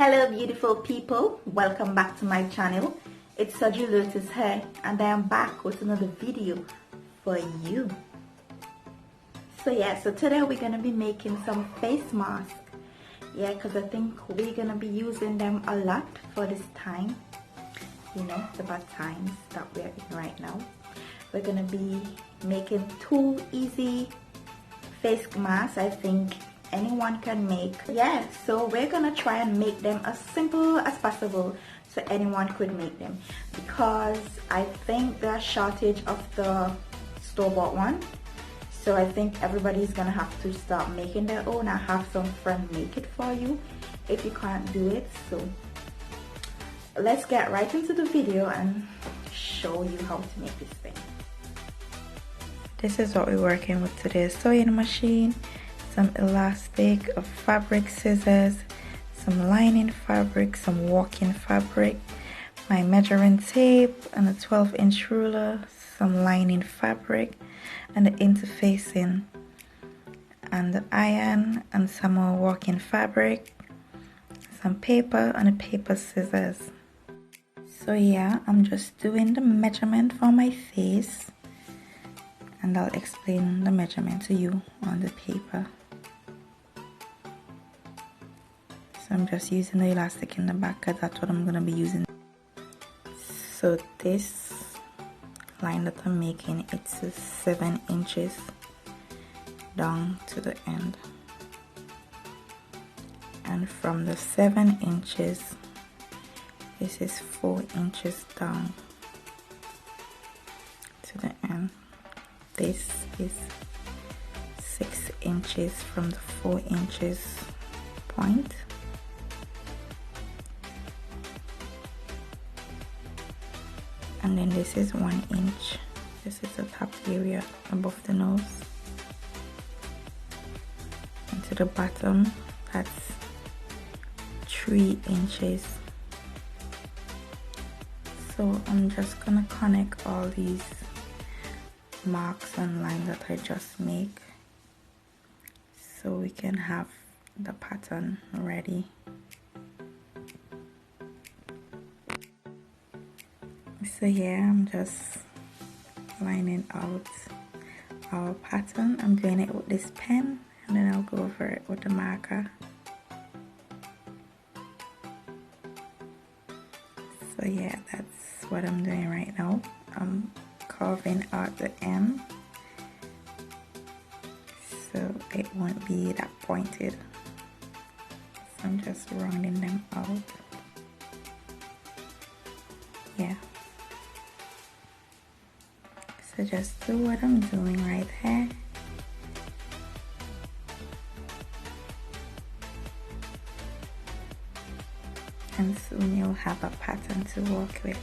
Hello beautiful people, welcome back to my channel. It's Soju Lotus here and I am back with another video for you. So today we're going to be making some face masks. Because I think we're going to be using them a lot for this time. You know, it's about times that we're in right now. We're going to be making 2 easy face masks I think anyone can make. So we're gonna try and make them as simple as possible so anyone could make them, because I think there's a shortage of the store-bought one, so I think everybody's gonna have to start making their own. I have some friends make it for you if you can't do it. So let's get right into the video and show you how to make this thing. This is what we're working with today: sewing machine, some elastic, a fabric scissors, some lining fabric, some walking fabric, my measuring tape and a 12-inch ruler, some lining fabric and the interfacing, and the iron and some more walking fabric, some paper and a paper scissors. So yeah, I'm just doing the measurement for my face and I'll explain the measurement to you on the paper. So I'm just using the elastic in the back because that's what I'm going to be using. So this line that I'm making, it's 7 inches down to the end. And from the 7 inches, this is 4 inches down to the end. This is 6 inches from the 4 inches point. And then this is 1 inch. This is the top area above the nose. And to the bottom, that's 3 inches. So I'm just gonna connect all these marks and lines that I just make so we can have the pattern ready. So yeah, I'm just lining out our pattern. I'm doing it with this pen and then I'll go over it with the marker. So yeah, that's what I'm doing right now. I'm carving out the M so it won't be that pointed. So I'm just rounding them out. Yeah. So just do what I'm doing right here. And soon you'll have a pattern to work with.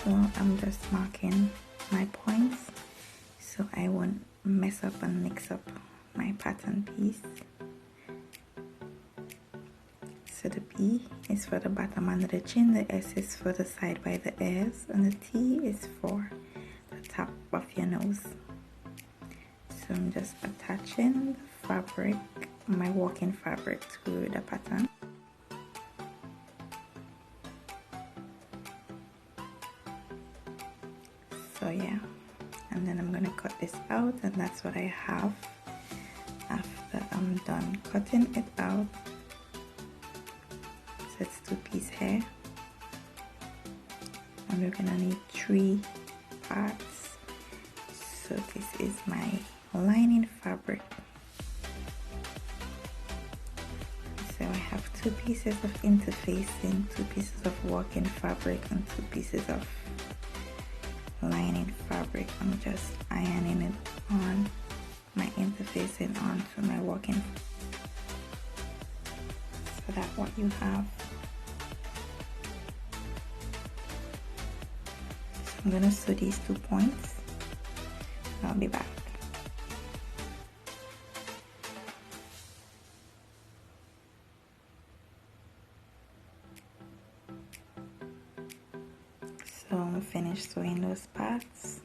So I'm just marking my points so I won't mess up and mix up my pattern piece. So the B is for the bottom under the chin, the S is for the side by the ears, and the T is for the top of your nose. So I'm just attaching the fabric, my walking fabric, to the pattern. So yeah, and then I'm gonna cut this out, and that's what I have after I'm done cutting it out. So it's 2-piece hair, and we're gonna need 3 parts. So this is my lining fabric. So I have 2 pieces of interfacing, 2 pieces of walking fabric, and 2 pieces of lining fabric. I'm just ironing it on, my interfacing onto my walking, so that's what you have. So I'm gonna sew these 2 points. I'll be back. So I'm finished sewing those parts.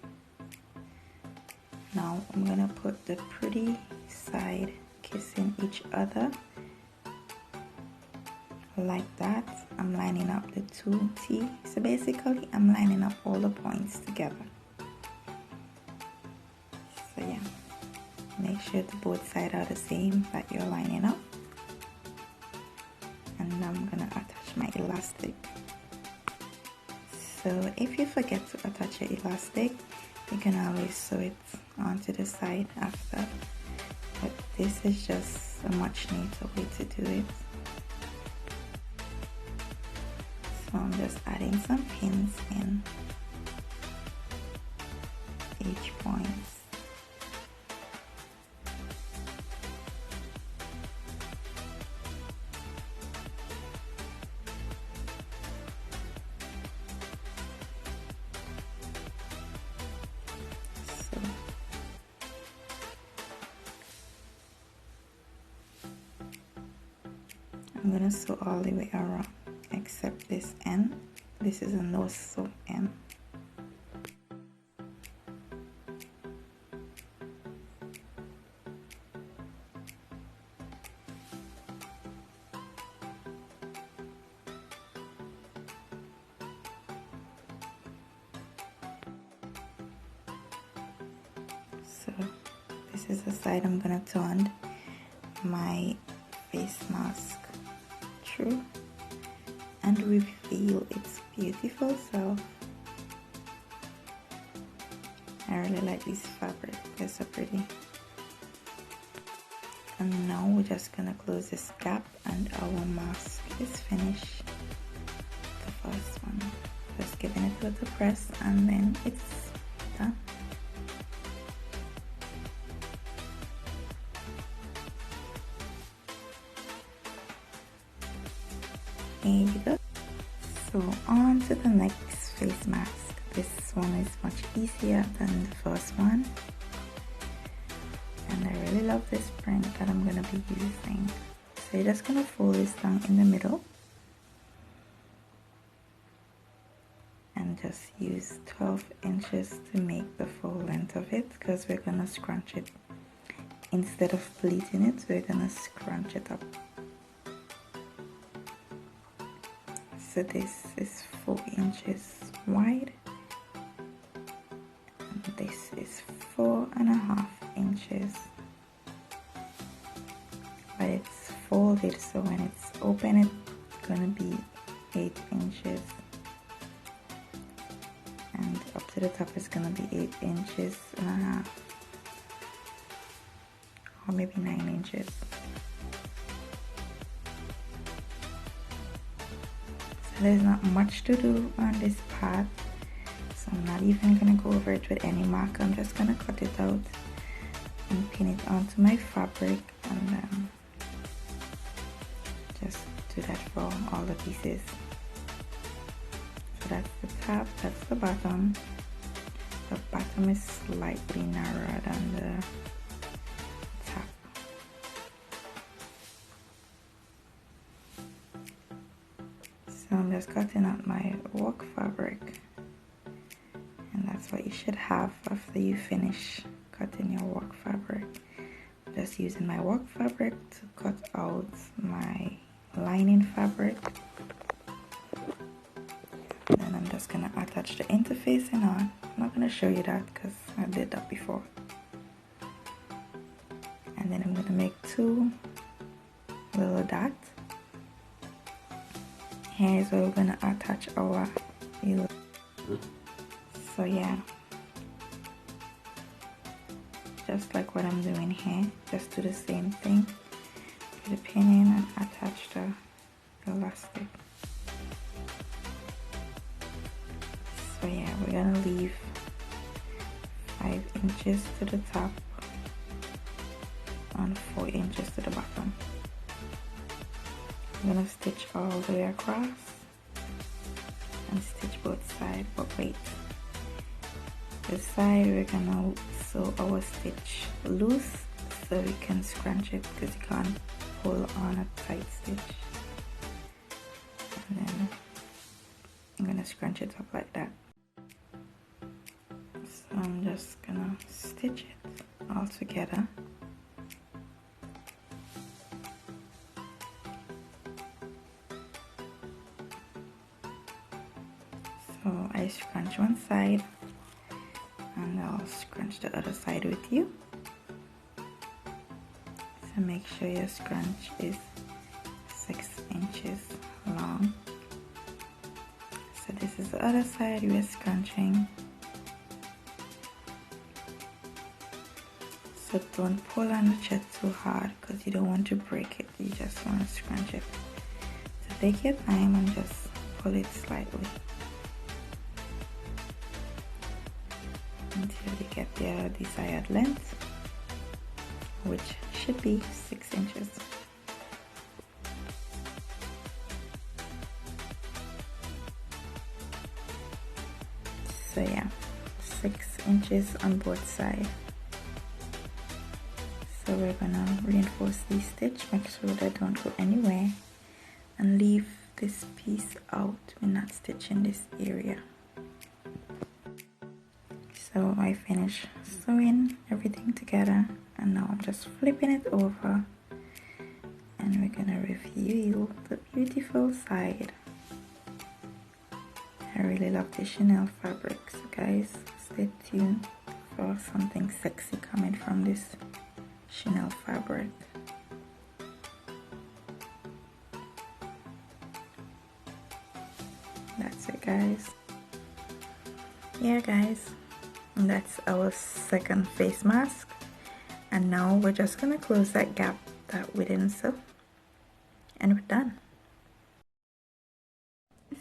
Now I'm gonna put the pretty side kissing each other like that. I'm lining up the two T. So basically I'm lining up all the points together. So yeah, make sure the both sides are the same that you're lining up. And I'm gonna attach my elastic. So if you forget to attach your elastic, you can always sew it onto the side after. But this is just a much neater way to do it. So I'm just adding some pins in each point. I'm gonna sew all the way around except this end. This is a no sew end. So this is the side I'm gonna turn my face mask through and reveal its beautiful self. I really like this fabric, they're so pretty. And now we're just gonna close this gap and our mask is finished. The first one, just giving it a little press and then it's done. Here you go. So on to the next face mask. This one is much easier than the first one. And I really love this print that I'm going to be using. So you're just going to fold this down in the middle. And just use 12 inches to make the full length of it, because we're going to scrunch it. Instead of pleating it, we're going to scrunch it up. So this is 4 inches wide and this is 4.5 inches, but it's folded, so when it's open it's gonna be 8 inches and up to the top it's gonna be 8 inches and a half, or maybe 9 inches. There's not much to do on this part, so I'm not even gonna go over it with any marker. I'm just gonna cut it out and pin it onto my fabric and just do that for all the pieces. So that's the top, that's the bottom. The bottom is slightly narrower than the top. So I'm just cutting out my work fabric, and that's what you should have after you finish cutting your work fabric. I'm just using my work fabric to cut out my lining fabric. Then I'm just gonna attach the interfacing on. I'm not gonna show you that because I did that before. And then I'm gonna make 2 little dots. Here's where we're gonna attach our ear. So yeah, just like what I'm doing here, just do the same thing. Put a pin in and attach the elastic. So yeah, we're gonna leave 5 inches to the top and 4 inches to the bottom. I'm gonna stitch all the way across and stitch both sides, but wait, this side we're gonna sew our stitch loose so we can scrunch it, because you can't pull on a tight stitch. And then I'm gonna scrunch it up like that. I'm just gonna stitch it all together. So I scrunch one side and I'll scrunch the other side with you. So make sure your scrunch is 6 inches long. So this is the other side we're scrunching. So don't pull on the thread too hard because you don't want to break it. You just want to scrunch it. So take your time and just pull it slightly until you get the desired length, which should be 6 inches. So yeah, 6 inches on both sides. So we're gonna reinforce these stitches, make sure they don't go anywhere, and leave this piece out. We're not stitching this area. So I finished sewing everything together, and now I'm just flipping it over, and we're gonna reveal the beautiful side. I really love the Chanel fabric, so guys, stay tuned for something sexy coming from this Chanel fabric. That's it, guys. Yeah, guys, that's our second face mask, and now we're just gonna close that gap that we didn't sew, and we're done.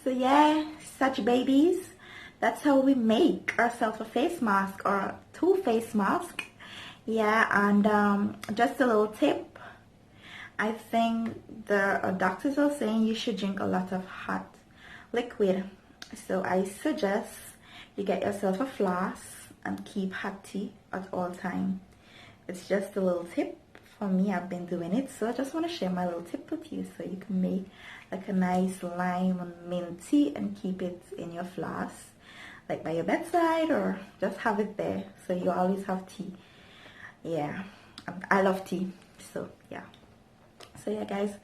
So yeah, such babies, that's how we make ourselves a face mask or 2 face masks. Yeah, and just a little tip, I think the doctors are saying you should drink a lot of hot liquid. So I suggest you get yourself a flask and keep hot tea at all time. It's just a little tip for me. I've been doing it, so I just want to share my little tip with you so you can make like a nice lime and mint tea and keep it in your flask, like by your bedside, or just have it there so you always have tea. Yeah, I love tea, so yeah. So yeah, guys,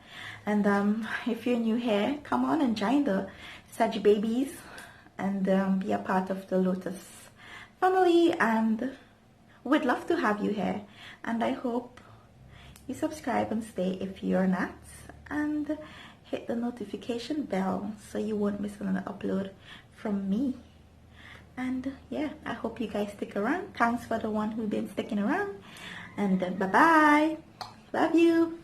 and if you're new here, come on and join the Saj Babies and be a part of the Lotus family, and we'd love to have you here. And I hope you subscribe and stay if you're not, and hit the notification bell so you won't miss another upload from me. And yeah, I hope you guys stick around. Thanks for the one who's been sticking around, and bye bye. Love you.